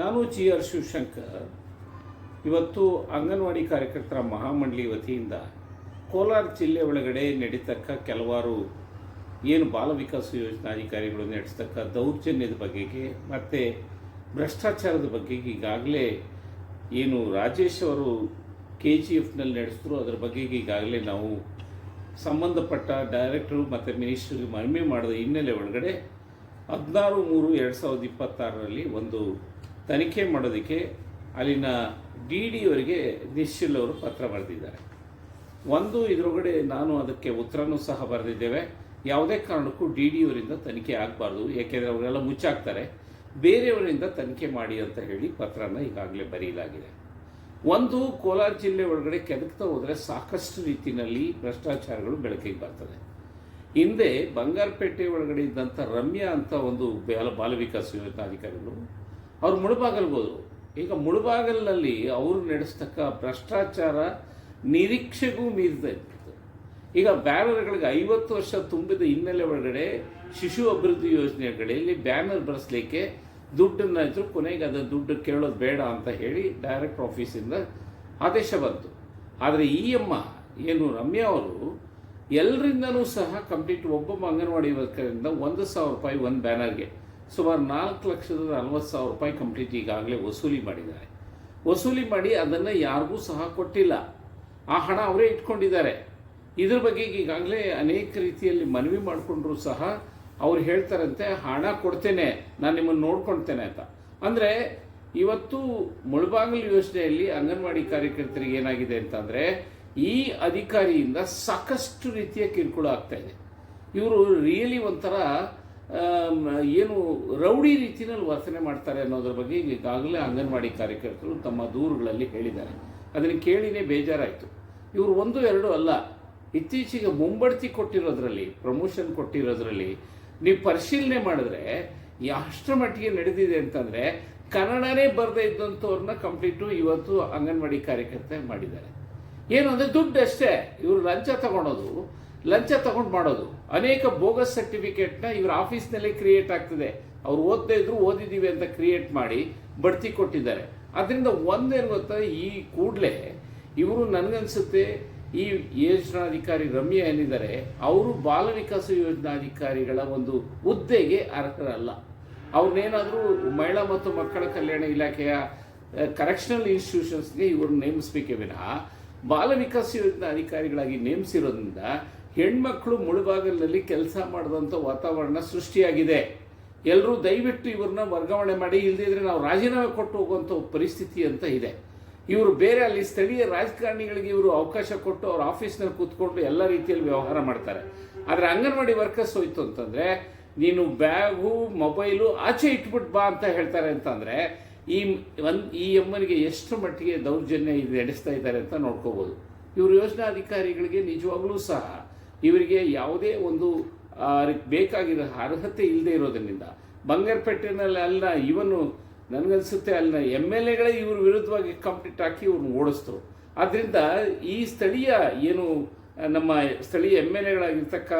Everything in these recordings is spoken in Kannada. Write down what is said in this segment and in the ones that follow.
ನಾನು ಜಿ ಆರ್ ಶಿವಶಂಕರ್. ಇವತ್ತು ಅಂಗನವಾಡಿ ಕಾರ್ಯಕರ್ತರ ಮಹಾಮಂಡಳಿ ವತಿಯಿಂದ ಕೋಲಾರ ಜಿಲ್ಲೆ ಒಳಗಡೆ ನಡೀತಕ್ಕ ಕೆಲವಾರು ಏನು ಬಾಲ ವಿಕಾಸ ಯೋಜನಾಧಿಕಾರಿಗಳು ನಡೆಸ್ತಕ್ಕ ದೌರ್ಜನ್ಯದ ಬಗೆಗೆ ಮತ್ತು ಭ್ರಷ್ಟಾಚಾರದ ಬಗೆಗೆ ಈಗಾಗಲೇ ಏನು ರಾಜೇಶ್ ಅವರು KGFನಲ್ಲಿ ನಡೆಸಿದ್ರು ಅದರ ಬಗೆಗೆ ಈಗಾಗಲೇ ನಾವು ಸಂಬಂಧಪಟ್ಟ ಡೈರೆಕ್ಟರು ಮತ್ತು ಮಿನಿಸ್ಟ್ರಿಗೆ ಮನವಿ ಮಾಡಿದ ಹಿನ್ನೆಲೆ ಒಳಗಡೆ 16/3/2026 ಒಂದು ತನಿಖೆ ಮಾಡೋದಕ್ಕೆ ಅಲ್ಲಿನ DD ಅವರಿಗೆ ನಿಶ್ಚಲ್ ಅವರು ಪತ್ರ ಬರೆದಿದ್ದಾರೆ. ಇದರೊಳಗಡೆ ನಾನು ಅದಕ್ಕೆ ಉತ್ತರನೂ ಸಹ ಬರೆದಿದ್ದೇವೆ. ಯಾವುದೇ ಕಾರಣಕ್ಕೂ DD ಅವರಿಂದ ತನಿಖೆ ಆಗಬಾರ್ದು, ಏಕೆಂದರೆ ಅವರೆಲ್ಲ ಮುಚ್ಚಾಕ್ತಾರೆ, ಬೇರೆಯವರಿಂದ ತನಿಖೆ ಮಾಡಿ ಅಂತ ಹೇಳಿ ಪತ್ರನ ಈಗಾಗಲೇ ಬರೆಯಲಾಗಿದೆ. ಕೋಲಾರ ಜಿಲ್ಲೆ ಒಳಗಡೆ ಕೆದಕ್ತಾ ಹೋದರೆ ಸಾಕಷ್ಟು ರೀತಿಯಲ್ಲಿ ಭ್ರಷ್ಟಾಚಾರಗಳು ಬೆಳಕಿಗೆ ಬರ್ತದೆ. ಹಿಂದೆ ಬಂಗಾರಪೇಟೆ ಒಳಗಡೆ ಇದ್ದಂಥ ರಮ್ಯಾ ಅಂತ ಒಂದು ಬಾಲ ವಿಕಾಸ ಯೋಜನಾಧಿಕಾರಿಗಳು ಅವ್ರು ಮುಳುಬಾಗಲ್ಗೆ ಹೋದರು. ಈಗ ಮುಳುಬಾಗಲಿನಲ್ಲಿ ಅವರು ನಡೆಸ್ತಕ್ಕ ಭ್ರಷ್ಟಾಚಾರ ನಿರೀಕ್ಷೆಗೂ ಮೀರಿದ ಇತ್ತು. ಈಗ ಬ್ಯಾನರ್ಗಳಿಗೆ 50 ವರ್ಷ ತುಂಬಿದ ಹಿನ್ನೆಲೆ ಒಳಗಡೆ ಶಿಶು ಅಭಿವೃದ್ಧಿ ಯೋಜನೆಗಳಲ್ಲಿ ಬ್ಯಾನರ್ ಬರೆಸಲಿಕ್ಕೆ ದುಡ್ಡನ್ನು ಇದ್ರು, ಕೊನೆಗೆ ಅದನ್ನು ದುಡ್ಡು ಕೇಳೋದು ಬೇಡ ಅಂತ ಹೇಳಿ ಡೈರೆಕ್ಟರ್ ಆಫೀಸಿಂದ ಆದೇಶ ಬಂತು. ಆದರೆ ಈ ಅಮ್ಮ ಏನು ರಮ್ಯಾ ಅವರು ಎಲ್ಲರಿಂದನೂ ಸಹ ಕಂಪ್ಲೀಟ್ ಒಬ್ಬೊಬ್ಬ ಅಂಗನವಾಡಿ ವರ್ಕರಿಂದ 1,000 ರೂಪಾಯಿ ಒಂದು ಬ್ಯಾನರ್ಗೆ ಸುಮಾರು 4,40,000 ರೂಪಾಯಿ ಕಂಪ್ಲೀಟ್ ಈಗಾಗಲೇ ವಸೂಲಿ ಮಾಡಿದ್ದಾರೆ. ವಸೂಲಿ ಮಾಡಿ ಅದನ್ನು ಯಾರಿಗೂ ಸಹ ಕೊಟ್ಟಿಲ್ಲ, ಆ ಹಣ ಅವರೇ ಇಟ್ಕೊಂಡಿದ್ದಾರೆ. ಇದ್ರ ಬಗ್ಗೆ ಈಗಾಗಲೇ ಅನೇಕ ರೀತಿಯಲ್ಲಿ ಮನವಿ ಮಾಡಿಕೊಂಡ್ರು ಸಹ ಅವ್ರು ಹೇಳ್ತಾರಂತೆ ಹಣ ಕೊಡ್ತೇನೆ, ನಾನು ನಿಮ್ಮನ್ನು ನೋಡ್ಕೊಳ್ತೇನೆ ಅಂತ. ಅಂದರೆ ಇವತ್ತು ಮುಳಬಾಗಿಲು ಯೋಜನೆಯಲ್ಲಿ ಅಂಗನವಾಡಿ ಕಾರ್ಯಕರ್ತರಿಗೆ ಏನಾಗಿದೆ ಅಂತಂದರೆ ಈ ಅಧಿಕಾರಿಯಿಂದ ಸಾಕಷ್ಟು ರೀತಿಯ ಕಿರುಕುಳ ಆಗ್ತಾ ಇದೆ. ಇವರು ರಿಯಲಿ ಒಂಥರ ಏನು ರೌಡಿ ರೀತಿಯಲ್ಲಿ ವರ್ತನೆ ಮಾಡ್ತಾರೆ ಅನ್ನೋದ್ರ ಬಗ್ಗೆ ಈಗಾಗಲೇ ಅಂಗನವಾಡಿ ಕಾರ್ಯಕರ್ತರು ತಮ್ಮ ದೂರುಗಳಲ್ಲಿ ಹೇಳಿದ್ದಾರೆ. ಅದನ್ನು ಕೇಳಿನೇ ಬೇಜಾರಾಯಿತು. ಇವರು 1-2 ಅಲ್ಲ, ಇತ್ತೀಚೆಗೆ ಮುಂಬಡ್ತಿ ಕೊಟ್ಟಿರೋದ್ರಲ್ಲಿ, ಪ್ರಮೋಷನ್ ಕೊಟ್ಟಿರೋದ್ರಲ್ಲಿ ನೀವು ಪರಿಶೀಲನೆ ಮಾಡಿದ್ರೆ ಎಷ್ಟರ ಮಟ್ಟಿಗೆ ನಡೆದಿದೆ ಅಂತಂದರೆ ಕನ್ನಡನೇ ಬರದೇ ಇದ್ದಂಥವ್ರನ್ನ ಕಂಪ್ಲೀಟು ಇವತ್ತು ಅಂಗನವಾಡಿ ಕಾರ್ಯಕರ್ತೆ ಮಾಡಿದ್ದಾರೆ. ಏನು ಅಂದರೆ ದುಡ್ಡು ಅಷ್ಟೇ, ಇವರು ಲಂಚ ತಗೊಂಡು ಮಾಡೋದು. ಅನೇಕ ಬೋಗಸ್ ಸರ್ಟಿಫಿಕೇಟ್ನ ಇವ್ರ ಆಫೀಸ್ನಲ್ಲೇ ಕ್ರಿಯೇಟ್ ಆಗ್ತದೆ. ಅವ್ರು ಓದದೇ ಇದ್ರು ಓದಿದ್ದೀವಿ ಅಂತ ಕ್ರಿಯೇಟ್ ಮಾಡಿ ಬಡ್ತಿ ಕೊಟ್ಟಿದ್ದಾರೆ. ಅದರಿಂದ ಒಂದೇನು ಗೊತ್ತಾ, ಈ ಕೂಡಲೇ ಇವರು ನನಗನ್ಸುತ್ತೆ ಈ ಯೋಜನಾಧಿಕಾರಿ ರಮ್ಯಾ ಏನಿದ್ದಾರೆ ಅವರು ಬಾಲ ವಿಕಾಸ ಯೋಜನಾಧಿಕಾರಿಗಳ ಒಂದು ಹುದ್ದೆಗೆ ಅರ್ಹರಲ್ಲ. ಅವ್ರನ್ನೇನಾದರೂ ಮಹಿಳಾ ಮತ್ತು ಮಕ್ಕಳ ಕಲ್ಯಾಣ ಇಲಾಖೆಯ ಕರೆಕ್ಷನಲ್ ಇನ್ಸ್ಟಿಟ್ಯೂಷನ್ಸ್ಗೆ ಇವರು ನೇಮಿಸಬೇಕೇ ವಿನಃ ಬಾಲ ವಿಕಾಸ ಯೋಜನಾ ಅಧಿಕಾರಿಗಳಾಗಿ ನೇಮಿಸಿರೋದ್ರಿಂದ ಹೆಣ್ಮಕ್ಳು ಮುಳುಬಾಗಿಲಿನಲ್ಲಿ ಕೆಲಸ ಮಾಡಿದಂಥ ವಾತಾವರಣ ಸೃಷ್ಟಿಯಾಗಿದೆ. ಎಲ್ಲರೂ ದಯವಿಟ್ಟು ಇವ್ರನ್ನ ವರ್ಗಾವಣೆ ಮಾಡಿ, ಇಲ್ಲದಿದ್ದರೆ ನಾವು ರಾಜೀನಾಮೆ ಕೊಟ್ಟು ಹೋಗುವಂಥ ಪರಿಸ್ಥಿತಿ ಅಂತ ಇದೆ. ಇವರು ಬೇರೆ ಅಲ್ಲಿ ಸ್ಥಳೀಯ ರಾಜಕಾರಣಿಗಳಿಗೆ ಇವರು ಅವಕಾಶ ಕೊಟ್ಟು ಅವ್ರ ಆಫೀಸ್ನಲ್ಲಿ ಕೂತ್ಕೊಂಡು ಎಲ್ಲ ರೀತಿಯಲ್ಲಿ ವ್ಯವಹಾರ ಮಾಡ್ತಾರೆ. ಆದರೆ ಅಂಗನವಾಡಿ ವರ್ಕರ್ಸ್ ಹೋಯ್ತು ಅಂತಂದರೆ ನೀನು ಬ್ಯಾಗು ಮೊಬೈಲು ಆಚೆ ಇಟ್ಬಿಟ್ಟು ಬಾ ಅಂತ ಹೇಳ್ತಾರೆ. ಅಂತಂದರೆ ಈ ಅಮ್ಮನಿಗೆ ಎಷ್ಟು ಮಟ್ಟಿಗೆ ದೌರ್ಜನ್ಯ ಇದು ನಡೆಸ್ತಾ ಇದ್ದಾರೆ ಅಂತ ನೋಡ್ಕೋಬೋದು. ಇವರು ಯೋಜನಾಧಿಕಾರಿಗಳಿಗೆ ನಿಜವಾಗ್ಲೂ ಸಹ ಇವರಿಗೆ ಯಾವುದೇ ಒಂದು ಬೇಕಾಗಿರೋ ಅರ್ಹತೆ ಇಲ್ಲದೆ ಇರೋದ್ರಿಂದ ಬಂಗಾರಪೇಟೆನಲ್ಲಿ ಅಲ್ಲ, ಇವನು ನನಗನ್ಸುತ್ತೆ ಅಲ್ಲಿನ MLAಗಳೇ ಇವ್ರ ವಿರುದ್ಧವಾಗಿ ಕಂಪ್ಲೀಟ್ ಹಾಕಿ ಇವ್ರನ್ನ ಓಡಿಸ್ತರು. ಆದ್ದರಿಂದ ಈ ಸ್ಥಳೀಯ ಏನು ನಮ್ಮ ಸ್ಥಳೀಯ MLAಗಳಾಗಿರ್ತಕ್ಕ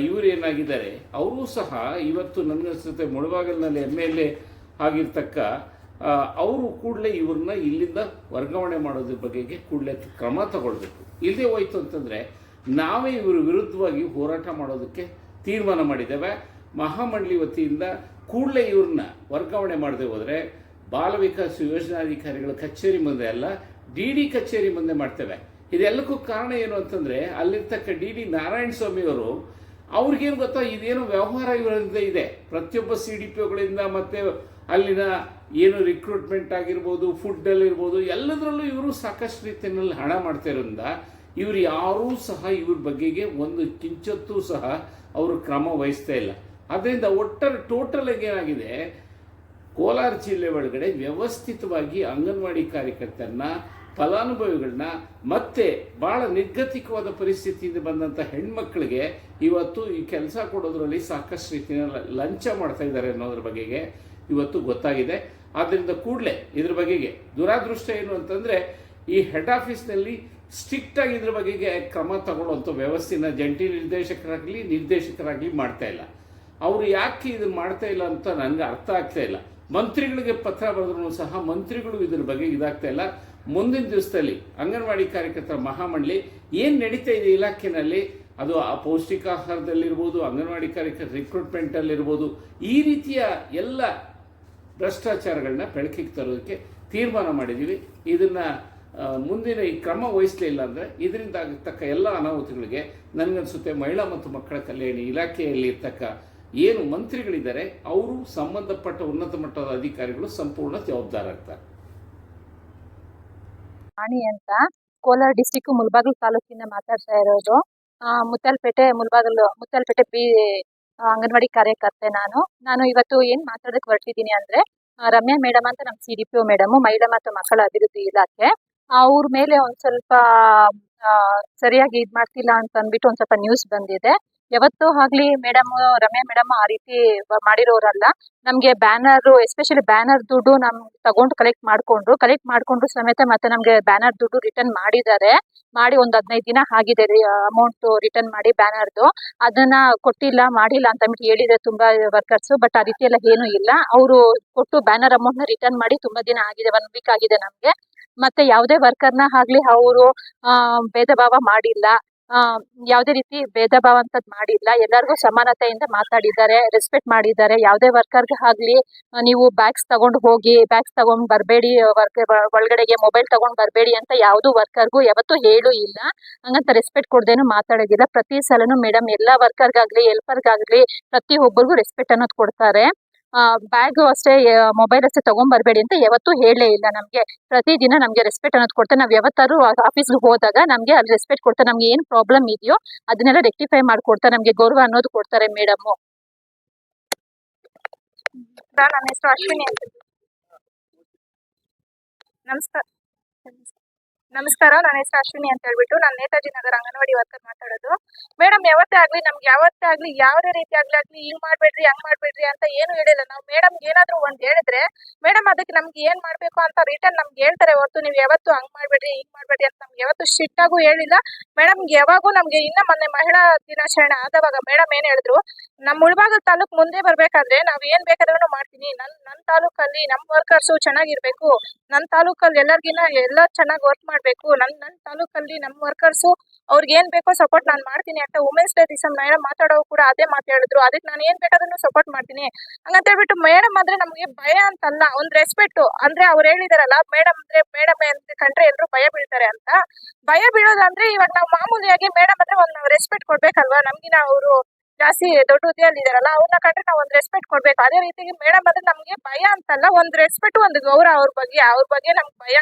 ಇವರು ಏನಾಗಿದ್ದಾರೆ ಅವರು ಸಹ ಇವತ್ತು ನನಗನ್ಸುತ್ತೆ ಮುಳಬಾಗಿಲಿನಲ್ಲಿ MLA ಆಗಿರ್ತಕ್ಕ ಅವರು ಕೂಡಲೇ ಇವ್ರನ್ನ ಇಲ್ಲಿಂದ ವರ್ಗಾವಣೆ ಮಾಡೋದ್ರ ಬಗೆಗೆ ಕೂಡಲೇ ಕ್ರಮ ತಗೊಳ್ಬೇಕು. ಇಲ್ಲದೆ ಹೋಯ್ತು ಅಂತಂದರೆ ನಾವೇ ಇವ್ರ ವಿರುದ್ಧವಾಗಿ ಹೋರಾಟ ಮಾಡೋದಕ್ಕೆ ತೀರ್ಮಾನ ಮಾಡಿದ್ದೇವೆ. ಮಹಾಮಂಡಳಿ ವತಿಯಿಂದ ಕೂಡಲೇ ಇವ್ರನ್ನ ವರ್ಗಾವಣೆ ಮಾಡದೆ ಹೋದರೆ ಬಾಲ ವಿಕಾಸ ಯೋಜನಾಧಿಕಾರಿಗಳ ಕಚೇರಿ ಮುಂದೆ ಅಲ್ಲ, DD ಕಚೇರಿ ಮುಂದೆ ಮಾಡ್ತೇವೆ. ಇದೆಲ್ಲಕ್ಕೂ ಕಾರಣ ಏನು ಅಂತಂದರೆ ಅಲ್ಲಿರ್ತಕ್ಕ DD ನಾರಾಯಣ ಸ್ವಾಮಿ ಅವರು ಅವ್ರಿಗೇನು ಗೊತ್ತಾ, ಇದೇನು ವ್ಯವಹಾರ ಇವರಿಂದ ಇದೆ. ಪ್ರತಿಯೊಬ್ಬ CDPOಗಳಿಂದ ಮತ್ತು ಅಲ್ಲಿನ ಏನು ರಿಕ್ರೂಟ್ಮೆಂಟ್ ಆಗಿರ್ಬೋದು, ಫುಡ್ಡಲ್ಲಿರ್ಬೋದು, ಎಲ್ಲದರಲ್ಲೂ ಇವರು ಸಾಕಷ್ಟು ರೀತಿಯಲ್ಲಿ ಹಣ ಮಾಡ್ತಾ ಇರೋದ್ರಿಂದ ಇವರು ಯಾರೂ ಸಹ ಇವ್ರ ಬಗೆಗೆ ಒಂದು ಕಿಂಚತ್ತೂ ಸಹ ಅವರು ಕ್ರಮ ವಹಿಸ್ತಾ ಇಲ್ಲ. ಅದರಿಂದ ಟೋಟಲ್ ಏನಾಗಿದೆ, ಕೋಲಾರ ಜಿಲ್ಲೆ ಒಳಗಡೆ ವ್ಯವಸ್ಥಿತವಾಗಿ ಅಂಗನವಾಡಿ ಕಾರ್ಯಕರ್ತರನ್ನ, ಫಲಾನುಭವಿಗಳನ್ನ ಮತ್ತೆ ಭಾಳ ನಿರ್ಗತಿಕವಾದ ಪರಿಸ್ಥಿತಿಯಿಂದ ಬಂದಂಥ ಹೆಣ್ಮಕ್ಳಿಗೆ ಇವತ್ತು ಈ ಕೆಲಸ ಕೊಡೋದ್ರಲ್ಲಿ ಸಾಕಷ್ಟು ರೀತಿಯ ಲಂಚ ಮಾಡ್ತಾ ಇದ್ದಾರೆ ಅನ್ನೋದ್ರ ಬಗೆಗೆ ಇವತ್ತು ಗೊತ್ತಾಗಿದೆ. ಆದ್ದರಿಂದ ಕೂಡಲೇ ಇದ್ರ ಬಗೆಗೆ ದುರಾದೃಷ್ಟ ಏನು ಅಂತಂದರೆ ಈ ಹೆಡ್ ಆಫೀಸ್ನಲ್ಲಿ ಸ್ಟ್ರಿಕ್ಟಾಗಿ ಇದ್ರ ಬಗೆಗೆ ಕ್ರಮ ತಗೊಳ್ಳುವಂಥ ವ್ಯವಸ್ಥೆನ ಜಂಟಿ ನಿರ್ದೇಶಕರಾಗಲಿ ಮಾಡ್ತಾ ಇಲ್ಲ. ಅವರು ಯಾಕೆ ಇದನ್ನು ಮಾಡ್ತಾ ಇಲ್ಲ ಅಂತ ನನಗೆ ಅರ್ಥ ಆಗ್ತಾ ಇಲ್ಲ. ಮಂತ್ರಿಗಳಿಗೆ ಪತ್ರ ಬರೆದ್ರೂ ಸಹ ಮಂತ್ರಿಗಳು ಇದ್ರ ಬಗ್ಗೆ ಇದಾಗ್ತಾ ಇಲ್ಲ. ಮುಂದಿನ ದಿವಸದಲ್ಲಿ ಅಂಗನವಾಡಿ ಕಾರ್ಯಕರ್ತರ ಮಹಾಮಂಡಳಿ ಏನು ನಡೀತಾ ಇದೆ ಇಲಾಖೆಯಲ್ಲಿ, ಅದು ಆ ಪೌಷ್ಟಿಕಾಹಾರದಲ್ಲಿರ್ಬೋದು, ಅಂಗನವಾಡಿ ಕಾರ್ಯಕರ್ತರ ರಿಕ್ರೂಟ್ಮೆಂಟಲ್ಲಿರ್ಬೋದು, ಈ ರೀತಿಯ ಎಲ್ಲ ಭ್ರಷ್ಟಾಚಾರಗಳನ್ನ ಬೆಳಕಿಗೆ ತರೋದಕ್ಕೆ ತೀರ್ಮಾನ ಮಾಡಿದ್ದೀವಿ. ಇದನ್ನು ಮುಂದಿನ ಈ ಕ್ರಮ ವಹಿಸಲಿಲ್ಲ ಅಂದರೆ ಇದರಿಂದ ಆಗತಕ್ಕ ಎಲ್ಲ ಅನಾಹುತಗಳಿಗೆ ನನಗನ್ಸುತ್ತೆ ಮಹಿಳಾ ಮತ್ತು ಮಕ್ಕಳ ಕಲ್ಯಾಣ ಇಲಾಖೆಯಲ್ಲಿ ಇರ್ತಕ್ಕ ಏನು ಮಂತ್ರಿಗಳಿದ್ದಾರೆ ಅವರು ಸಂಬಂಧಪಟ್ಟ ಉನ್ನತ ಮಟ್ಟದ ಅಧಿಕಾರಿಗಳು ಸಂಪೂರ್ಣ ಜವಾಬ್ದಾರಾಗ್ತಾರೆ. ರಾಣಿ ಅಂತ ಕೋಲಾರ ಡಿಸ್ಟಿಕ್ ಮುಳಬಾಗಿಲು ತಾಲೂಕಿಂದ ಮಾತಾಡ್ತಾ ಇರೋದು. ಮುತ್ತಲ್ಪೇಟೆ ಬಿ ಅಂಗನವಾಡಿ ಕಾರ್ಯಕರ್ತೆ ನಾನು ಇವತ್ತು ಏನ್ ಮಾತಾಡಕ್ ಹೊರಟಿದ್ದೀನಿ ಅಂದ್ರೆ, ರಮ್ಯಾ ಮೇಡಮ್ ಅಂತ ನಮ್ಮ CDPO ಮೇಡಮ್, ಮಹಿಳಾ ಮತ್ತು ಮಕ್ಕಳ ಅಭಿವೃದ್ಧಿ ಇಲಾಖೆ, ಅವ್ರ ಮೇಲೆ ಒಂದ್ ಸ್ವಲ್ಪ ಸರಿಯಾಗಿ ಇದ್ ಮಾಡ್ತಿಲ್ಲ ಅಂತ ಅಂದ್ಬಿಟ್ಟು ಒಂದ್ ಸ್ವಲ್ಪ ನ್ಯೂಸ್ ಬಂದಿದೆ. ಯಾವತ್ತೂ ಆಗ್ಲಿ ರಮ್ಯಾ ಮೇಡಮ್ ಆ ರೀತಿ ಮಾಡಿರೋರಲ್ಲ. ನಮ್ಗೆ ಬ್ಯಾನರ್, ಎಸ್ಪೆಷಲಿ ಬ್ಯಾನರ್ ದುಡ್ಡು ತಗೊಂಡು ಕಲೆಕ್ಟ್ ಮಾಡ್ಕೊಂಡ್ರು ಸಮೇತ ಮತ್ತೆ ನಮ್ಗೆ ಬ್ಯಾನರ್ ದುಡ್ಡು ರಿಟರ್ನ್ ಮಾಡಿ ಒಂದ್ 15 ದಿನ ಆಗಿದೆ ಅಮೌಂಟ್ ರಿಟರ್ನ್ ಮಾಡಿ ಬ್ಯಾನರ್ದು. ಅದನ್ನ ಕೊಟ್ಟಿಲ್ಲ ಮಾಡಿಲ್ಲ ಅಂತ ಅಂದ್ಬಿಟ್ಟು ಹೇಳಿದೆ ತುಂಬಾ ವರ್ಕರ್ಸ್. ಬಟ್ ಆ ರೀತಿ ಎಲ್ಲ ಏನು ಇಲ್ಲ. ಅವರು ಕೊಟ್ಟು ಬ್ಯಾನರ್ ಅಮೌಂಟ್ ನ ರಿಟರ್ನ್ ಮಾಡಿ ತುಂಬಾ ದಿನ ಆಗಿದೆ, 1 ವೀಕ್ ಆಗಿದೆ ನಮ್ಗೆ. ಮತ್ತೆ ಯಾವುದೇ ವರ್ಕರ್ನ ಆಗ್ಲಿ ಅವರು ಭೇದ ಭಾವ ಮಾಡಿಲ್ಲ, ಯಾವುದೇ ರೀತಿ ಭೇದ ಭಾವ ಅಂತದ್ ಮಾಡಿಲ್ಲ. ಎಲ್ಲರಿಗೂ ಸಮಾನತೆಯಿಂದ ಮಾತಾಡಿದ್ದಾರೆ, ರೆಸ್ಪೆಕ್ಟ್ ಮಾಡಿದ್ದಾರೆ. ಯಾವುದೇ ವರ್ಕರ್ಗೆ ಆಗ್ಲಿ ನೀವು ಬ್ಯಾಗ್ಸ್ ತಗೊಂಡು ಹೋಗಿ, ಬ್ಯಾಗ್ಸ್ ತಗೊಂಡ್ ಬರ್ಬೇಡಿ, ಒಳಗಡೆಗೆ ಮೊಬೈಲ್ ತಗೊಂಡ್ ಬರ್ಬೇಡಿ ಅಂತ ಯಾವ್ದು ವರ್ಕರ್ಗೂ ಯಾವತ್ತೂ ಹೇಳು ಇಲ್ಲ. ಹಂಗಂತ ರೆಸ್ಪೆಕ್ಟ್ ಕೊಡ್ದೇನು ಮಾತಾಡೋದಿಲ್ಲ. ಪ್ರತಿ ಸಲನು ಮೇಡಮ್ ಎಲ್ಲಾ ವರ್ಕರ್ಗಾಗ್ಲಿ ಹೆಲ್ಪರ್ಗಾಗ್ಲಿ ಪ್ರತಿ ಒಬ್ಬರಿಗೂ ರೆಸ್ಪೆಕ್ಟ್ ಅನ್ನೋದು ಕೊಡ್ತಾರೆ. ಬ್ಯಾಗ್ ಅಷ್ಟೇ, ಮೊಬೈಲ್ ಅಷ್ಟೇ ತಗೊಂಡ್ ಬರ್ಬೇಡಿ ಅಂತ ಯಾವತ್ತೂ ಹೇಳೇ ಇಲ್ಲ. ನಮ್ಗೆ ಪ್ರತಿದಿನ ನಮ್ಗೆ ರೆಸ್ಪೆಕ್ಟ್ ಅನ್ನೋದು ಕೊಡ್ತಾರೆ. ನಾವ್ ಯಾವತ್ತಾರು ಆಫೀಸ್ಗೆ ಹೋದಾಗ ನಮ್ಗೆ ಅಲ್ಲಿ ರೆಸ್ಪೆಕ್ಟ್ ಕೊಡ್ತಾರೆ. ನಮ್ಗೆ ಏನ್ ಪ್ರಾಬ್ಲಮ್ ಇದೆಯೋ ಅದನ್ನೆಲ್ಲ ರೆಕ್ಟಿಫೈ ಮಾಡ್ಕೊಡ್ತಾರೆ. ನಮ್ಗೆ ಗೌರವ ಅನ್ನೋದು ಕೊಡ್ತಾರೆ ಮೇಡಮ್. ನನ್ನ ಹೆಸರು ಅಶ್ವಿನಿ ಅಂತ. ನಮಸ್ಕಾರ, ನನ್ನ ಹೆಸರು ಅಶ್ವಿನಿ ಅಂತ ಹೇಳ್ಬಿಟ್ಟು ನಾನು ನೇತಾಜಿ ನಗರ ಅಂಗನವಾಡಿ ವರ್ಕರ್ ಮಾತಾಡೋದು. ಮೇಡಮ್ ಯಾವತ್ತೇ ಆಗ್ಲಿ ಯಾವುದೇ ರೀತಿ ಆಗ್ಲಿ ಹಿಂಗ್ ಮಾಡ್ಬೇಡ್ರಿ ಹಂಗ್ ಮಾಡ್ಬೇಡ್ರಿ ಅಂತ ಏನು ಹೇಳಿಲ್ಲ. ನಾವು ಮೇಡಮ್ ಏನಾದ್ರು ಒಂದ್ ಹೇಳಿದ್ರೆ ಮೇಡಮ್ ಅದಕ್ಕೆ ನಮ್ಗೆ ಏನ್ ಮಾಡ್ಬೇಕು ಅಂತ ರಿಟರ್ನ್ ನಮ್ಗೆ ಹೇಳ್ತಾರೆ ಹೊರತು ನೀವು ಯಾವತ್ತು ಹಂಗ್ ಮಾಡ್ಬೇಡ್ರಿ ಹಿಂಗ್ ಮಾಡ್ಬೇಡ್ರಿ ಅಂತ ನಮ್ಗೆ ಯಾವತ್ತು ಸ್ಟ್ರಿಕ್ಟ್ ಆಗೂ ಹೇಳಿಲ್ಲ. ಮೇಡಮ್ ಯಾವಾಗೂ ನಮ್ಗೆ ಮೊನ್ನೆ ಮಹಿಳಾ ದಿನಾಚರಣೆ ಆದವಾಗ ಮೇಡಮ್ ಏನ್ ಹೇಳಿದ್ರು, ನಮ್ಮ ಮುಳಬಾಗಿಲು ತಾಲೂಕ್ ಮುಂದೆ ಬರ್ಬೇಕಾದ್ರೆ ನಾವ್ ಏನ್ ಬೇಕಾದ್ರೂ ಮಾಡ್ತೀನಿ, ನನ್ ತಾಲೂಕಲ್ಲಿ ನಮ್ ವರ್ಕರ್ಸ್ ಚೆನ್ನಾಗಿರ್ಬೇಕು, ನನ್ ತಾಲೂಕಲ್ಲಿ ಎಲ್ಲ ಚೆನ್ನಾಗಿ ವರ್ಕ್ ಮಾಡ್ಬೇಕು, ನನ್ ತಾಲೂಕಲ್ಲಿ ನಮ್ ವರ್ಕರ್ಸ್ ಅವ್ರಿಗೆ ಏನ್ ಬೇಕೋ ಸಪೋರ್ಟ್ ನಾನು ಮಾಡ್ತೀನಿ ಅಂತ ವುಮೆನ್ಸ್ ಡೇ ದಿವಸ ಮೇಡಮ್ ಮಾತಾಡೋ ಕೂಡ ಅದೇ ಮಾತು ಹೇಳಿದ್ರು. ಅದಕ್ಕೆ ನಾನು ಏನ್ ಬೇಕಾದ್ರೂ ಸಪೋರ್ಟ್ ಮಾಡ್ತೀನಿ ಹಂಗಂತ ಹೇಳ್ಬಿಟ್ಟು ಮೇಡಮ್ ಅಂದ್ರೆ ನಮ್ಗೆ ಭಯ ಅಂತಲ್ಲ, ಒಂದ್ ರೆಸ್ಪೆಕ್ಟ್. ಅಂದ್ರೆ ಅವ್ರು ಹೇಳಿದಾರಲ್ಲ, ಮೇಡಮ್ ಅಂತ ಕಂಡ್ರೆ ಎಲ್ರು ಭಯ ಬೀಳ್ತಾರೆ ಅಂತ. ಭಯ ಬೀಳೋದಂದ್ರೆ ಇವಾಗ ನಾವು ಮಾಮೂಲಿಯಾಗಿ ಮೇಡಮ್ ಅಂದ್ರೆ ಒಂದ್ ರೆಸ್ಪೆಕ್ಟ್ ಕೊಡ್ಬೇಕಲ್ವಾ. ನಮ್ಗಿನ ಅವರು ಜಾಸ್ತಿ ದೊಡ್ಡ ಹುದ್ದೆಯಲ್ಲಿ ಇದಾರಲ್ಲ, ಅವ್ರನ್ನ ಕಂಡ್ರೆ ನಾವು ಒಂದ್ ರೆಸ್ಪೆಕ್ಟ್ ಕೊಡ್ಬೇಕು. ಅದೇ ರೀತಿಯಾಗಿ ಮೇಡಮ್ ಅಂದ್ರೆ ನಮ್ಗೆ ಭಯ ಅಂತಲ್ಲ, ಒಂದ್ ರೆಸ್ಪೆಕ್ಟ್, ಒಂದು ಗೌರವ. ಅವ್ರ ಬಗ್ಗೆ ನಮ್ಗೆ ಭಯ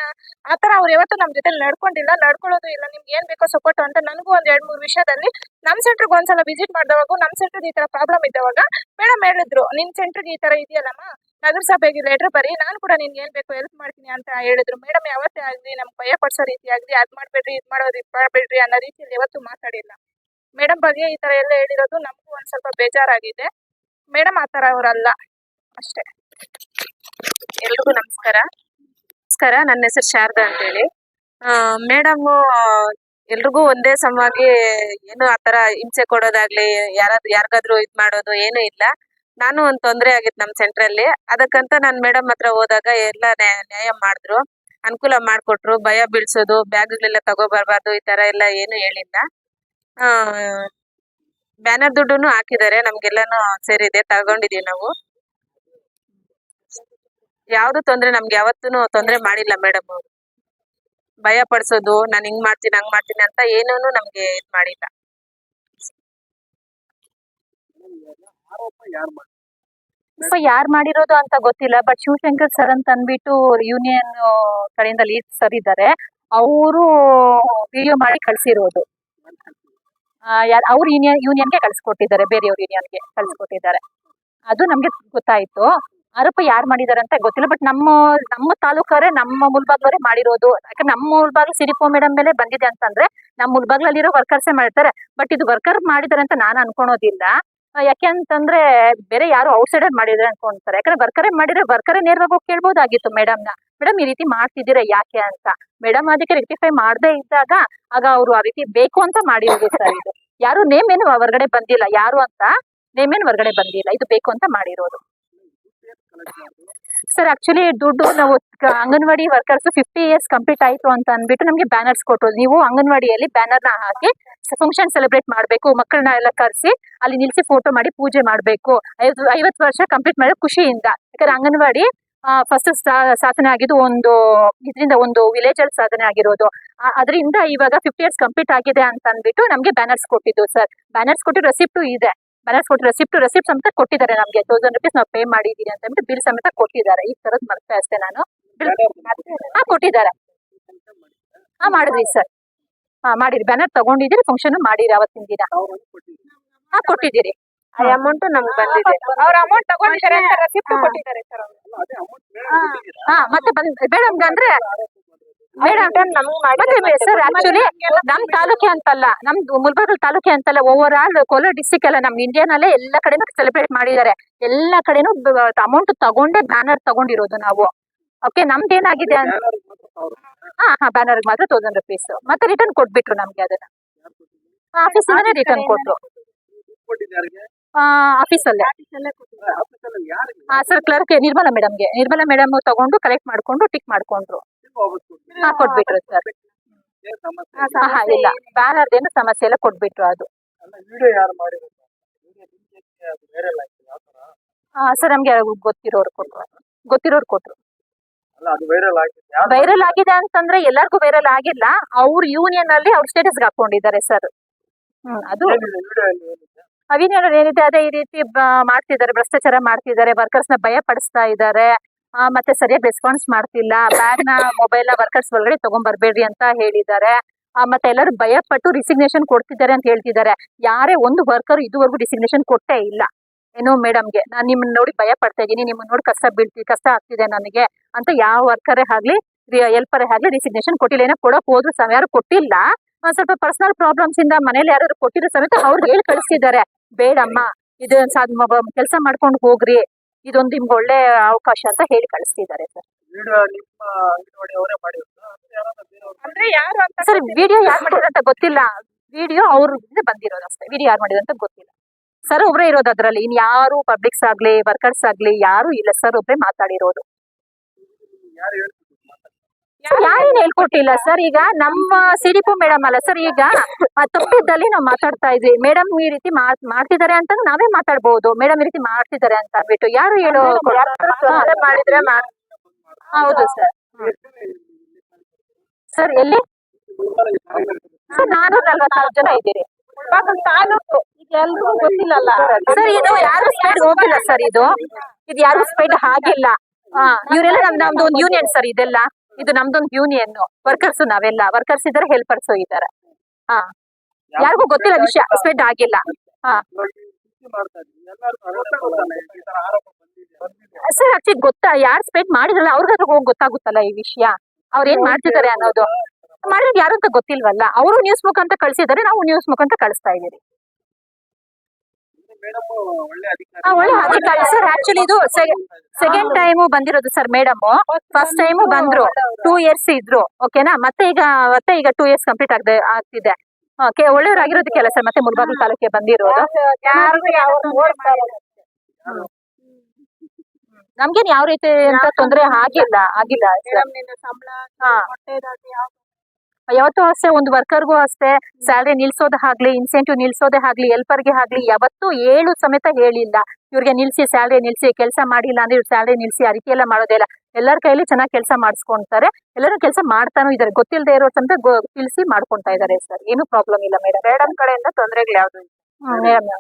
ಆತರ ಅವ್ರು ಯಾವತ್ತೂ ನಮ್ ಜೊತೆ ನಡ್ಕೊಂಡಿಲ್ಲ, ನಡ್ಕೊಳ್ಳೋದು ಇಲ್ಲ. ನಿಮ್ಗೆ ಏನ್ ಬೇಕೋ ಸಪೋರ್ಟ್ ಅಂತ ನನಗೂ ಒಂದ್ 2-3 ವಿಷಯದಲ್ಲಿ ನಮ್ ಸೆಂಟರ್ಗೆ ಒಂದ್ಸಲ ವಿಸಿಟ್ ಮಾಡಿದವಾಗ ನಮ್ ಸೆಂಟರ್ ಈ ತರ ಪ್ರಾಬ್ಲಮ್ ಇದ್ದವಾಗ ಮೇಡಮ್ ಹೇಳಿದ್ರು, ನಿಮ್ ಸೆಂಟರ್ಗೆ ಈ ತರ ಇದೆಯಲ್ಲಮ್ಮ, ನಗರಸಭೆಗೆ ಲೆಟರ್ ಬರಿ, ನಾನು ಕೂಡ ನಿನ್ಗೆ ಏನ್ ಬೇಕೋ ಹೆಲ್ಪ್ ಮಾಡ್ತೀನಿ ಅಂತ ಹೇಳಿದ್ರು. ಮೇಡಮ್ ಯಾವತ್ತೇ ಆಗ್ಲಿ ನಮ್ಗೆ ಭಯ ಪಡಿಸೋ ರೀತಿ ಆಗ್ಲಿ ಅದ್ ಮಾಡ್ಬೇಡ್ರಿ ಇದ್ ಮಾಡ್ಬೇಡ್ರಿ ಅನ್ನೋ ರೀತಿಯಲ್ಲಿ ಯಾವತ್ತೂ ಮಾತಾಡಿಲ್ಲ. ಮೇಡಮ್ ಬಗ್ಗೆ ಈ ತರ ಎಲ್ಲ ಹೇಳಿರೋದು ನಮಗೂ ಒಂದ್ ಸ್ವಲ್ಪ ಬೇಜಾರಾಗಿದೆ. ಮೇಡಮ್ ಆತರ ಅವರಲ್ಲ ಅಷ್ಟೇ. ಎಲ್ರಿಗೂ ನಮಸ್ಕಾರ. ನನ್ನ ಹೆಸರು ಶಾರದಾ ಅಂತ ಹೇಳಿ. ಮೇಡಮ್ ಎಲ್ರಿಗೂ ಒಂದೇ ಸಮವಾಗಿ ಏನು ಆತರ ಹಿಂಸೆ ಕೊಡೋದಾಗ್ಲಿ, ಯಾರಿಗಾದ್ರೂ ಇದ್ ಮಾಡೋದು ಏನು ಇಲ್ಲ. ನಾನು ಒಂದ್ ತೊಂದ್ರೆ ಆಗಿತ್ತು ನಮ್ ಸೆಂಟ್ರಲ್ಲಿ. ಅದಕ್ಕಂತ ನಾನ್ ಮೇಡಮ್ ಹತ್ರ ಹೋದಾಗ ಎಲ್ಲ ನ್ಯಾಯ ಮಾಡಿದ್ರು, ಅನುಕೂಲ ಮಾಡ್ಕೊಟ್ರು. ಭಯ ಬೀಳ್ಸೋದು, ಬ್ಯಾಗ್ಗಳೆಲ್ಲ ತಗೋಬರ್ಬಾರ್ದು ಈ ತರ ಎಲ್ಲ ಏನು ಹೇಳಿಲ್ಲ. ಬ್ಯಾನರ್ ದುಡ್ಡುನು ಹಾಕಿದ್ದಾರೆ, ನಮ್ಗೆಲ್ಲಾನು ಸೇರಿದೆ, ತಗೊಂಡಿದೀವಿ ನಾವು. ಯಾವ್ದು ತೊಂದ್ರೆ ನಮ್ಗೆ ಯಾವತ್ತೂ ತೊಂದ್ರೆ ಮಾಡಿಲ್ಲ ಮೇಡಮ್ ಅವರು. ಭಯ ಪಡಿಸೋದು, ನಾನು ಹಿಂಗ್ ಮಾಡ್ತೀನಿ ಹಂಗ್ ಮಾಡ್ತೀನಿ ಅಂತ ಏನೂನು ನಮ್ಗೆ ಇದ್ ಮಾಡಿಲ್ಲ. ಯಾರು ಮಾಡಿರೋದು ಅಂತ ಗೊತ್ತಿಲ್ಲ. ಬಟ್ ಶಿವಶಂಕರ್ ಸರ್ ಅಂತ ಅಂದ್ಬಿಟ್ಟು ಯೂನಿಯನ್ ಕಡೆಯಿಂದ ಲೀಡ್ ಸರ್ ಇದ್ದಾರೆ, ಅವರು ವಿಡಿಯೋ ಮಾಡಿ ಕಳ್ಸಿರೋದು. ಅವ್ರ ಯೂನಿಯನ್ಗೆ ಕಳ್ಸಿಕೊಟ್ಟಿದ್ದಾರೆ, ಬೇರೆಯವ್ರ ಯೂನಿಯನ್ಗೆ ಕಳ್ಸಿಕೊಟ್ಟಿದ್ದಾರೆ. ಅದು ನಮ್ಗೆ ಗೊತ್ತಾಯ್ತು. ಆರೋಪ ಯಾರು ಮಾಡಿದಾರೆ ಅಂತ ಗೊತ್ತಿಲ್ಲ. ಬಟ್ ನಮ್ಮ ತಾಲೂಕರೇ, ನಮ್ಮ ಮುಳಬಾಗ್ಲವರೇ ಮಾಡಿರೋದು. ಯಾಕಂದ್ರೆ ನಮ್ಮ ಮುಳಬಾಗ್ಲು CDPO ಮೇಡಮ್ ಮೇಲೆ ಬಂದಿದೆ ಅಂತಂದ್ರೆ ನಮ್ಮ ಮುಳಬಾಗ್ಲಲ್ಲಿರೋ ವರ್ಕರ್ಸೇ ಮಾಡ್ತಾರೆ. ಬಟ್ ಇದು ವರ್ಕರ್ ಮಾಡಿದಾರೆ ಅಂತ ನಾನು ಅನ್ಕೊಳೋದಿಲ್ಲ. ಯಾಕೆ ಅಂತಂದ್ರೆ ಬೇರೆ ಯಾರು ಔಟ್ಸೈಡರ್ ಮಾಡಿದ್ರೆ ಅನ್ಕೊಂತಾರೆ. ಯಾಕಂದ್ರೆ ವರ್ಕರೇ ನೇರವಾಗಿ ಹೋಗಿ ಕೇಳ್ಬೋದಾಗಿತ್ತು ಮೇಡಮ್ನ, ಮೇಡಮ್ ಈ ರೀತಿ ಮಾಡ್ತಿದ್ದೀರಾ ಯಾಕೆ ಅಂತ. ಮೇಡಮ್ ಅದಕ್ಕೆ ರೆಕ್ಟಿಫೈ ಮಾಡದೇ ಇದ್ದಾಗ ಆಗ ಅವರು ಆ ರೀತಿ ಬೇಕು ಅಂತ ಮಾಡಿರೋದು ಸರ್. ಇದು ಯಾರು ನೇಮ್ ಏನು ಹೊರಗಡೆ ಬಂದಿಲ್ಲ, ಯಾರು ಅಂತ ನೇಮ್ ಏನು ಹೊರಗಡೆ ಬಂದಿಲ್ಲ, ಇದು ಬೇಕು ಅಂತ ಮಾಡಿರೋದು. ಸರ್ ಆಕ್ಚುಲಿ ದುಡ್ಡು ನಾವು ಅಂಗನವಾಡಿ ವರ್ಕರ್ಸ್ 50 ಇಯರ್ಸ್ ಕಂಪ್ಲೀಟ್ ಆಯ್ತು ಅಂತ ಅಂದ್ಬಿಟ್ಟು ನಮಗೆ ಬ್ಯಾನರ್ಸ್ ಕೊಟ್ಟರು. ನೀವು ಅಂಗನವಾಡಿಯಲ್ಲಿ ಬ್ಯಾನರ್ ನ ಹಾಕಿ ಫಂಕ್ಷನ್ ಸೆಲೆಬ್ರೇಟ್ ಮಾಡಬೇಕು, ಮಕ್ಕಳನ್ನ ಎಲ್ಲ ಕರೆಸಿ ಅಲ್ಲಿ ನಿಲ್ಸಿ ಫೋಟೋ ಮಾಡಿ ಪೂಜೆ ಮಾಡಬೇಕು. 50 ವರ್ಷ ಕಂಪ್ಲೀಟ್ ಮಾಡೋ ಖುಷಿಯಿಂದ. ಯಾಕಂದ್ರೆ ಅಂಗನವಾಡಿ ಫಸ್ಟ್ ಸಾಧನೆ ಆಗಿದ್ದು ಒಂದು ವಿಲೇಜ್ ಅಲ್ಲಿ ಸಾಧನೆ ಆಗಿರೋದು. ಅದರಿಂದ ಇವಾಗ 50 ಇಯರ್ಸ್ ಕಂಪ್ಲೀಟ್ ಆಗಿದೆ ಅಂತ ಅಂದ್ಬಿಟ್ಟು ನಮ್ಗೆ ಬ್ಯಾನರ್ಸ್ ಕೊಟ್ಟಿದ್ದು ಸರ್. ಬ್ಯಾನರ್ಸ್ ಕೊಟ್ಟು ರೆಸಿಪ್ಟು ಇದೆ. ಬ್ಯಾನರ್ಸ್ ಕೊಟ್ಟು ರೆಸಿಪ್ಟ್ ಸಮೇತ ಕೊಟ್ಟಿದ್ದಾರೆ ನಮ್ಗೆ. 1000 rupees ನಾವು ಪೇ ಮಾಡಿದೀನಿ ಅಂತ ಅಂದ್ಬಿಟ್ಟು ಬಿಲ್ ಸಮೇತ ಕೊಟ್ಟಿದ್ದಾರೆ. ಈ ತರದ್ ಮರ್ತೆ ಅಷ್ಟೇ ನಾನು. ಕೊಟ್ಟಿದ್ದಾರೆ. ಮಾಡಿದ್ರಿ ಸರ್. ಮಾಡಿರಿ. ಬ್ಯಾನರ್ ತಗೊಂಡಿದ್ದೀರಿ, ಫಂಕ್ಷನ್ ಮಾಡಿರಿ ಅವತ್ತಿನ ದಿನ. ಕೊಟ್ಟಿದ್ದೀರಿ. ಅಮೌಂಟ್ ನಮ್ಗೆ ಬಂದಿದೆ. ಅವ್ರ ಅಮೌಂಟ್ ತಗೊಂಡಿದ್ದಾರೆ ಅಂತ ರೆಸಿಪ್ಟ್ ಕೊಟ್ಟಿದ್ದಾರೆ ಸರ್. ಮತ್ತೆ ಮೇಡಮ್ ಅಂದ್ರೆ ಸರ್ ಆಕ್ಚುಲಿ ನಮ್ ತಾಲೂಕೆ ಅಂತಲ್ಲ, ನಮ್ದು ಮುಲ್ಬಾಗಲ್ ತಾಲೂಕೆ ಅಂತಲ್ಲ, ಓವರ್ ಆಲ್ ಕೋಲಾರ ಡಿಸ್ಟಿಕ್ ಅಲ್ಲ, ನಮ್ ಇಂಡಿಯಾನಲ್ಲೇ ಎಲ್ಲಾ ಕಡೆನೂ ಸೆಲೆಬ್ರೇಟ್ ಮಾಡಿದ್ದಾರೆ. ಎಲ್ಲಾ ಕಡೆನೂ ಅಮೌಂಟ್ ತಗೊಂಡೇ ಬ್ಯಾನರ್ ತಗೊಂಡಿರೋದು ನಾವು. ಓಕೆ, ನಮ್ದೇನಾಗಿದೆ ಅಂತ ಬ್ಯಾನರ್ ಮಾತ್ರ 1000 rupees ಮತ್ತೆ ರಿಟರ್ನ್ ಕೊಟ್ಬಿಟ್ರು ನಮ್ಗೆ. ಅದನ್ನ ಆಫೀಸ್ ಇಂದಾನೆ ರಿಟರ್ನ್ ಕೊಟ್ರು. ಆಫೀಸಲ್ಲೇ ಸರ್ ಕ್ಲರ್ಕ್ ನಿರ್ಮಲಾ ಮೇಡಮ್ ತಗೊಂಡು ಕಲೆಕ್ಟ್ ಮಾಡ್ಕೊಂಡು ಟಿಕ್ ಮಾಡ್ಕೊಂಡ್ರು. ಕೊಟ್ಬಿಟ್ರು ಸರ್. ಇಲ್ಲ, ಬ್ಯಾನರ್ ಏನು ಸಮಸ್ಯೆ ಇಲ್ಲ, ಕೊಟ್ಬಿಟ್ರು. ಅದು ಸರ್ ನಮ್ಗೆ ಗೊತ್ತಿರೋರು ಕೊಟ್ರು. ವೈರಲ್ ಆಗಿದೆ ಅಂತಂದ್ರೆ ಎಲ್ಲರಿಗೂ ವೈರಲ್ ಆಗಿಲ್ಲ. ಅವ್ರ ಯೂನಿಯನ್ ಅಲ್ಲಿ ಅವ್ರ ಸ್ಟೇಟಸ್ ಹಾಕೊಂಡಿದ್ದಾರೆ ಸರ್. ಅದು ಅವಿನಿಯನ್ ಏನಿದೆ ಅದೇ ಈ ರೀತಿ ಮಾಡ್ತಿದ್ದಾರೆ, ಭ್ರಷ್ಟಾಚಾರ ಮಾಡ್ತಿದ್ದಾರೆ, ವರ್ಕರ್ಸ್ ನ ಭಯ ಪಡಿಸ್ತಾ ಇದ್ದಾರೆ. ಮತ್ತೆ ಸರಿಯಾಗಿ ರೆಸ್ಪಾನ್ಸ್ ಮಾಡ್ತಿಲ್ಲ. ಬ್ಯಾಗ್ ನ ಮೊಬೈಲ್ ನ ವರ್ಕರ್ಸ್ ಒಳಗಡೆ ತಗೊಂಡ್ಬರ್ಬೇಡ್ರಿ ಅಂತ ಹೇಳಿದ್ದಾರೆ. ಮತ್ತೆ ಎಲ್ಲರೂ ಭಯ ಪಟ್ಟು ರಿಸಿಗ್ನೇಷನ್ ಕೊಡ್ತಿದ್ದಾರೆ ಅಂತ ಹೇಳ್ತಿದ್ದಾರೆ. ಯಾರೇ ಒಂದು ವರ್ಕರ್ ಇದುವರೆಗೂ ರಿಸಿಗ್ನೇಷನ್ ಕೊಟ್ಟೇ ಇಲ್ಲ. ಏನೋ ಮೇಡಮ್ಗೆ ನಾನು ನಿಮ್ಮನ್ನ ನೋಡಿ ಭಯ ಪಡ್ತಾ ಇದ್ದೀನಿ, ನಿಮ್ಮನ್ನ ನೋಡಿ ಕಷ್ಟ ಆಗ್ತಿದೆ ನನಗೆ ಅಂತ ಯಾವ ವರ್ಕರೇ ಆಗ್ಲಿ ಹೆಲ್ಪರೇ ಆಗ್ಲಿ ರಿಸಿಗ್ನೇಷನ್ ಕೊಟ್ಟಿಲ್ಲ. ಏನೋ ಕೊಡಕ್ ಹೋದ್ರು ಯಾರು ಕೊಟ್ಟಿಲ್ಲ. ಸ್ವಲ್ಪ ಪರ್ಸನಲ್ ಪ್ರಾಬ್ಲಮ್ಸ್ ಇಂದ ಮನೇಲಿ ಯಾರು ಕೊಟ್ಟಿರೋ ಸಮೇತ ಅವ್ರಿಗೆ ಹೇಳಿ ಕಳಿಸ್ತಿದ್ದಾರೆ, ಬೇಡಮ್ಮ ಇದು ಕೆಲಸ ಮಾಡ್ಕೊಂಡು ಹೋಗ್ರಿ, ಇದೊಂದು ನಿಮ್ಗೆ ಒಳ್ಳೆ ಅವಕಾಶ ಅಂತ ಹೇಳಿ ಕಳಿಸ್ತಿದ್ದಾರೆ ಸರ್. ಸರ್ ವಿಡಿಯೋ ಯಾರು ಮಾಡಿದ್ರು ಅಂತ ಗೊತ್ತಿಲ್ಲ. ವಿಡಿಯೋ ಅವ್ರಿಗೆ ಬಂದಿರೋದು ಅಷ್ಟೇ. ವಿಡಿಯೋ ಯಾರು ಮಾಡಿದ್ರು ಅಂತ ಗೊತ್ತಿಲ್ಲ. ಸರ್ ಒಬ್ರೇ ಇರೋದು ಅದ್ರಲ್ಲಿ. ಇನ್ ಯಾರು ಪಬ್ಲಿಕ್ಸ್ ಆಗ್ಲಿ ವರ್ಕರ್ಸ್ ಆಗ್ಲಿ ಯಾರು ಇಲ್ಲ. ಸರ್ ಒಬ್ರೇ ಮಾತಾಡಿರೋದು. ಯಾರೇನು ಹೇಳ್ಕೊಟ್ಟಿಲ್ಲ ಸರ್. ಈಗ ನಮ್ಮ ಸಿಡಿಪು ಮೇಡಮ್ ಅಲ್ಲ ಸರ್. ಈಗ ತಪ್ಪಿದ್ದಲ್ಲಿ ನಾವು ಮಾತಾಡ್ತಾ ಇದ್ವಿ. ಮೇಡಮ್ ಈ ರೀತಿ ಮಾಡ್ತಿದ್ದಾರೆ ಅಂತ ನಾವೇ ಮಾತಾಡ್ಬಹುದು. ಮೇಡಮ್ ಈ ರೀತಿ ಮಾಡ್ತಿದ್ದಾರೆ ಅಂತ ಅಂದ್ಬಿಟ್ಟು ಯಾರು ಹೇಳೋ ಮಾಡಿದ್ರೆ ಹೌದು ಸರ್. ಸರ್ ಎಲ್ಲಿ ಸರ್ 444 ಜನ ಇದ್ದೀರಿ. ತಾಲೂಕು ಎಲ್ರಿಗೂ ಗೊತ್ತಿಲ್ಲಲ್ಲ ಸರ್. ಇದು ಯಾರು ಸ್ಪೈಡ್ ಹೋಗಿಲ್ಲ ಸರ್. ಇದು ಯಾರು ಸ್ಪೈಡ್ ಆಗಿಲ್ಲ. ಇವರೆಲ್ಲ ನಮ್ದು ಒಂದು ಯೂನಿಯನ್ ಸರ್. ಇದೆಲ್ಲ ಇದು ನಮ್ದೊಂದು ಯೂನಿಯನ್. ವರ್ಕರ್ಸ್ ನಾವೆಲ್ಲ ವರ್ಕರ್ಸ್ ಇದಾರೆ, ಹೆಲ್ಪರ್ಸ್ ಇದಾರೆ. ಯಾರಿಗೂ ಗೊತ್ತಿಲ್ಲ ವಿಷಯ. ಸ್ಪೆಡ್ ಆಗಿಲ್ಲ. ಸರ್ ಆಕ್ಚುಲಿ ಗೊತ್ತಾ ಯಾರು ಸ್ಪೆಡ್ ಮಾಡಿದ್ರಲ್ಲ ಅವ್ರಿಗಾದ್ರೂ ಹೋಗಿ ಗೊತ್ತಾಗುತ್ತಲ್ಲ ಈ ವಿಷಯ. ಅವ್ರ ಏನ್ ಮಾಡ್ತಿದ್ದಾರೆ ಅನ್ನೋದು. ಮಾಡಿದ್ರೆ ಯಾರು ಅಂತ ಗೊತ್ತಿಲ್ವಲ್ಲ. ಅವರು ನ್ಯೂಸ್ ಮುಖಾಂತರ ಕಳ್ಸಿದ್ದಾರೆ, ನಾವು ನ್ಯೂಸ್ ಮುಖಾಂತರ ಕಳಿಸ್ತಾ ಇದೀವಿ. ಒಳ್ಳೆ ಅಧಿಕಾರಿ ಸರ್. ಆಕ್ಚುಲಿ ಇದು ಸೆಕೆಂಡ್ ಟೈಮ್ ಬಂದಿರೋದು ಸರ್ ಮೇಡಮ್. ಫಸ್ಟ್ ಟೈಮ್ ಬಂದ್ರು 2 years ಇದ್ರು. ಓಕೆನಾ. ಮತ್ತೆ ಈಗ 2 years ಕಂಪ್ಲೀಟ್ ಆಗ್ತಿದೆ. ಒಳ್ಳೆಯವರಾಗಿರೋದಕ್ಕೆಲ್ಲ ಸರ್ ಮತ್ತೆ ಮುಳಬಾಗಿಲು ತಾಲೂಕಿಗೆ ಬಂದಿರೋದು. ನಮ್ಗೇನ್ ಯಾವ ರೀತಿ ಅಂತ ತೊಂದರೆ ಆಗಿಲ್ಲ. ಯಾವತ್ತೂ ಅಷ್ಟೇ ಒಂದು ವರ್ಕರ್ಗೂ ಅಷ್ಟೇ ಸ್ಯಾಲರಿ ನಿಲ್ಸೋದಾಗ್ಲಿ, ಇನ್ಸೆಂಟಿವ್ ನಿಲ್ಸೋದೇ ಆಗ್ಲಿ, ಹೆಲ್ಪರ್ಗೆ ಆಗ್ಲಿ ಯಾವತ್ತೂ ಹೇಳು ಸಮೇತ ಹೇಳಿಲ್ಲ. ಇವ್ರಿಗೆ ನಿಲ್ಸಿ ಸ್ಯಾಲರಿ ನಿಲ್ಸಿ, ಕೆಲಸ ಮಾಡಿಲ್ಲ ಅಂದ್ರೆ ಇವ್ರ ಸ್ಯಾಲರಿ ನಿಲ್ಸಿ ಆ ರೀತಿ ಎಲ್ಲ ಮಾಡೋದೇ ಇಲ್ಲ. ಎಲ್ಲರ ಕೈಲಿ ಚೆನ್ನಾಗಿ ಕೆಲಸ ಮಾಡಿಸ್ಕೊಂತಾರೆ. ಎಲ್ಲರೂ ಕೆಲಸ ಮಾಡ್ತಾನೂ ಇದಾರೆ. ಗೊತ್ತಿಲ್ಲದೆ ಇರೋ ಸಮೇತ ತಿಳಿಸಿ ಮಾಡ್ಕೊಂತಾ ಇದಾರೆ ಸರ್. ಏನು ಪ್ರಾಬ್ಲಮ್ ಇಲ್ಲ ಮೇಡಮ್. ಕಡೆಯಿಂದ ತೊಂದರೆಗಳು ಯಾವ್ದು? ಮೇಡಮ್